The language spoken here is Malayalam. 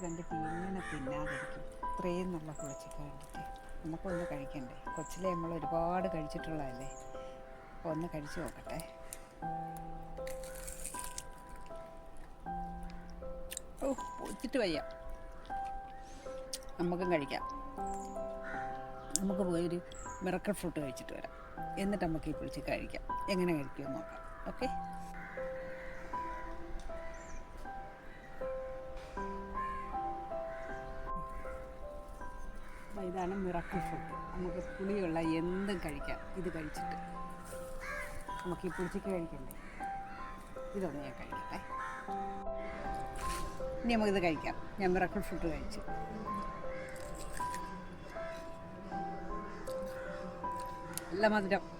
കണ്ടിട്ട് എങ്ങനെ തിന്നാതിരിക്കും? ഇത്രയും നല്ല പുളിച്ചിക്ക കണ്ടിട്ട് നമുക്കൊന്ന് കഴിക്കണ്ടേ? കൊച്ചിലെ നമ്മൾ ഒരുപാട് കഴിച്ചിട്ടുള്ളതല്ലേ. അപ്പോൾ ഒന്ന് കഴിച്ചു നോക്കട്ടെ. ഓ, പൊളിച്ചിട്ട് വയ്യ. നമുക്കും കഴിക്കാം. നമുക്ക് പോയൊരു മിറക്കിൾ ഫ്രൂട്ട് കഴിച്ചിട്ട് വരാം. എന്നിട്ട് നമുക്ക് ഈ പുളിച്ചിക്ക കഴിക്കാം. എങ്ങനെ കഴിക്കുമെന്ന് നോക്കാം. ഓക്കെ. ഇതാണ് മിറക്കിൾ ഫ്രൂട്ട്. നമുക്ക് പുളിയുള്ള എന്തും കഴിക്കാം ഇത് കഴിച്ചിട്ട്. നമുക്ക് ഈ പുളിച്ചിക്ക കഴിക്കണ്ടേ? ഇതൊന്ന് ഞാൻ കഴിക്കട്ടെ. ഇനി നമുക്കിത് കഴിക്കാം. ഞാൻ മിറക്കിൾ ഫ്രൂട്ട് കഴിച്ചു. നല്ല മധുരം.